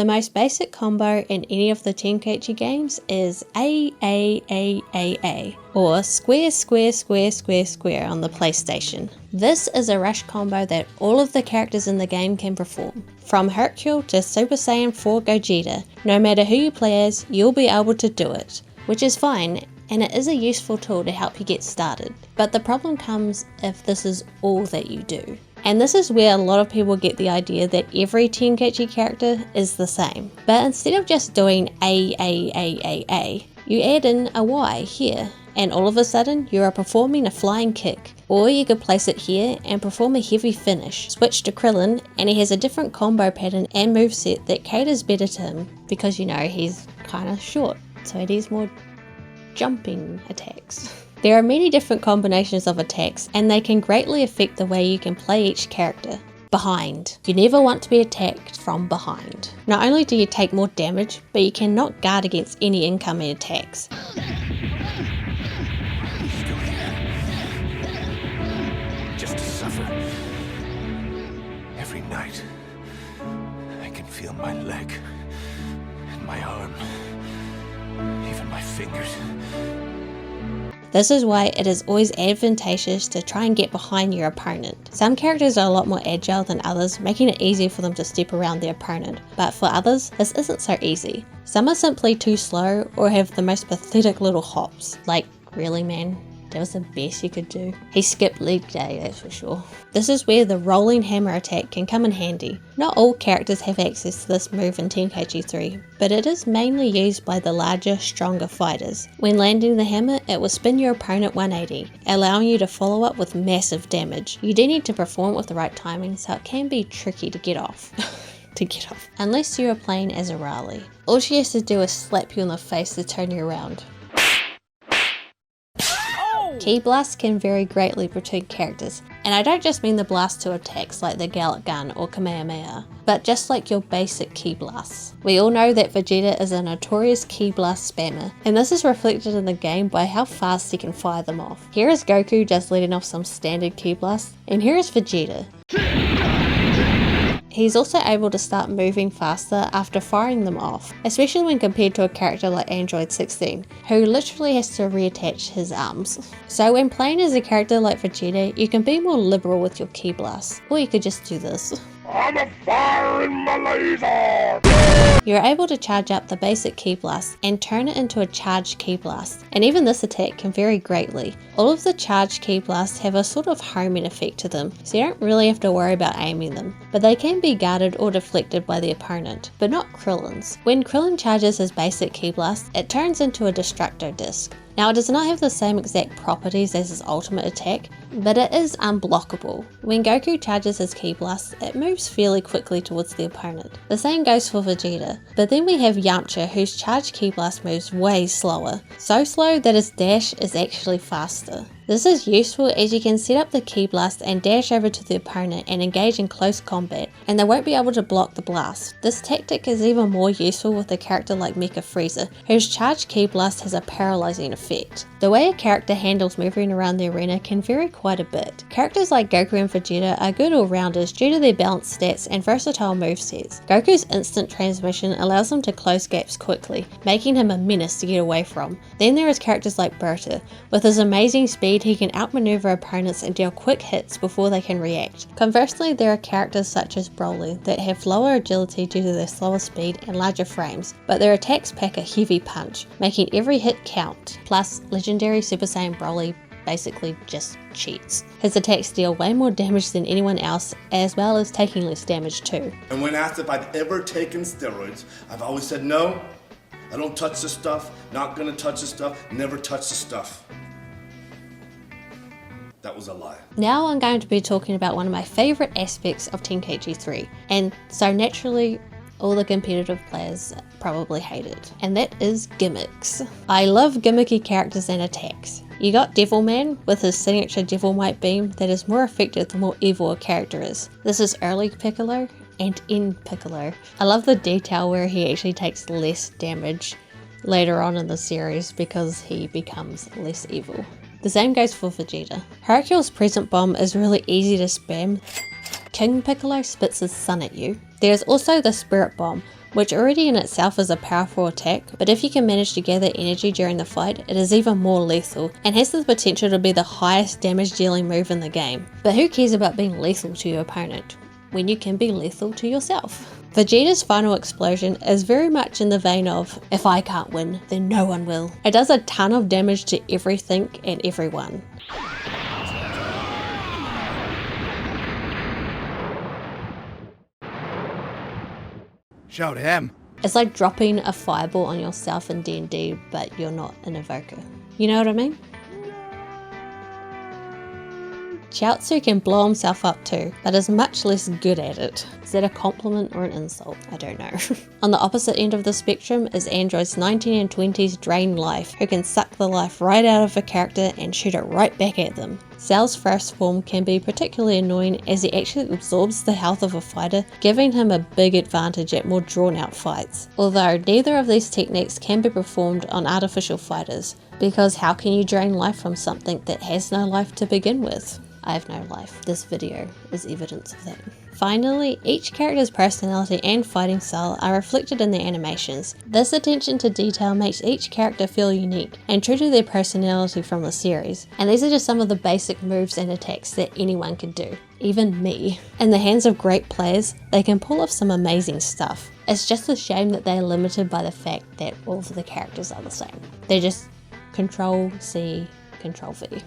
The most basic combo in any of the Tenkaichi games is A, or square square square square square on the PlayStation. This is a rush combo that all of the characters in the game can perform. From Hercule to Super Saiyan 4 Gogeta, no matter who you play as, you'll be able to do it, which is fine, and it is a useful tool to help you get started. But the problem comes if this is all that you do. And this is where a lot of people get the idea that every Tenkaichi character is the same. But instead of just doing A, you add in a Y here, and all of a sudden you are performing a flying kick. Or you could place it here and perform a heavy finish. Switch to Krillin and he has a different combo pattern and moveset that caters better to him because you know he's kinda short, so it is more jumping attacks. There are many different combinations of attacks and they can greatly affect the way you can play each character. Behind. You never want to be attacked from behind. Not only do you take more damage, but you cannot guard against any incoming attacks. Just to suffer. Every night, I can feel my leg and my arm, even my fingers. This is why it is always advantageous to try and get behind your opponent. Some characters are a lot more agile than others, making it easier for them to step around their opponent, but for others, this isn't so easy. Some are simply too slow or have the most pathetic little hops. Like, really man? That was the best you could do. He skipped leg day, that's for sure. This is where the rolling hammer attack can come in handy. Not all characters have access to this move in Tenkaichi 3, but it is mainly used by the larger, stronger fighters. When landing the hammer, it will spin your opponent 180, allowing you to follow up with massive damage. You do need to perform it with the right timing, so it can be tricky to get off. Unless you are playing as a Raleigh. All she has to do is slap you in the face to turn you around. Ki blasts can vary greatly between characters, and I don't just mean the blast to attacks like the Gallic Gun or Kamehameha, but just like your basic Ki blasts. We all know that Vegeta is a notorious Ki blast spammer, and this is reflected in the game by how fast he can fire them off. Here is Goku just letting off some standard Ki blasts, and here is Vegeta. He's also able to start moving faster after firing them off, especially when compared to a character like Android 16, who literally has to reattach his arms. So when playing as a character like Vegeta, you can be more liberal with your Ki blasts, or you could just do this. I'm a firing my laser! You're able to charge up the basic Ki blast and turn it into a charged Ki blast, and even this attack can vary greatly. All of the charged Ki blasts have a sort of homing effect to them, so you don't really have to worry about aiming them, but they can be guarded or deflected by the opponent, but not Krillin's. When Krillin charges his basic Ki blast, it turns into a destructo disc. Now it does not have the same exact properties as his ultimate attack, but it is unblockable. When Goku charges his Ki blast, it moves fairly quickly towards the opponent. The same goes for Vegeta, but then we have Yamcha whose charged Ki blast moves way slower, so slow that his dash is actually faster. This is useful as you can set up the Ki blast and dash over to the opponent and engage in close combat, and they won't be able to block the blast. This tactic is even more useful with a character like Mecha Frieza, whose charged Ki blast has a paralyzing effect. The way a character handles moving around the arena can vary quite a bit. Characters like Goku and Vegeta are good all-rounders due to their balanced stats and versatile movesets. Goku's instant transmission allows him to close gaps quickly, making him a menace to get away from. Then there is characters like Berta. With his amazing speed, he can outmaneuver opponents and deal quick hits before they can react. Conversely, there are characters such as Broly that have lower agility due to their slower speed and larger frames, but their attacks pack a heavy punch, making every hit count. Plus, legendary Super Saiyan Broly basically just cheats. His attacks deal way more damage than anyone else, as well as taking less damage too. And when asked if I've ever taken steroids, I've always said no, I don't touch the stuff, not gonna touch the stuff, never touch the stuff. That was a lie. Now I'm going to be talking about one of my favourite aspects of Tenkaichi 3, and so naturally all the competitive players probably hate it, and that is gimmicks. I love gimmicky characters and attacks. You got Devilman with his signature Devil Might beam that is more effective the more evil a character is. This is early Piccolo and end Piccolo. I love the detail where he actually takes less damage later on in the series because he becomes less evil. The same goes for Vegeta. Hercule's present bomb is really easy to spam. King Piccolo spits his sun at you. There's also the spirit bomb, which already in itself is a powerful attack, but if you can manage to gather energy during the fight, it is even more lethal and has the potential to be the highest damage dealing move in the game. But who cares about being lethal to your opponent when you can be lethal to yourself? Vegeta's final explosion is very much in the vein of, if I can't win, then no one will. It does a ton of damage to everything and everyone. Shout him. It's like dropping a fireball on yourself in D&D, but you're not an evoker. You know what I mean? Chiaotzu can blow himself up too, but is much less good at it. Is that a compliment or an insult? I don't know. On the opposite end of the spectrum is androids 19 and 20's Drain Life, who can suck the life right out of a character and shoot it right back at them. Cell's first form can be particularly annoying as he actually absorbs the health of a fighter, giving him a big advantage at more drawn out fights. Although neither of these techniques can be performed on artificial fighters, because how can you drain life from something that has no life to begin with? I have no life. This video is evidence of that. Finally, each character's personality and fighting style are reflected in their animations. This attention to detail makes each character feel unique and true to their personality from the series. And these are just some of the basic moves and attacks that anyone can do, even me. In the hands of great players, they can pull off some amazing stuff. It's just a shame that they're limited by the fact that all of the characters are the same. They're just Control C, Control V.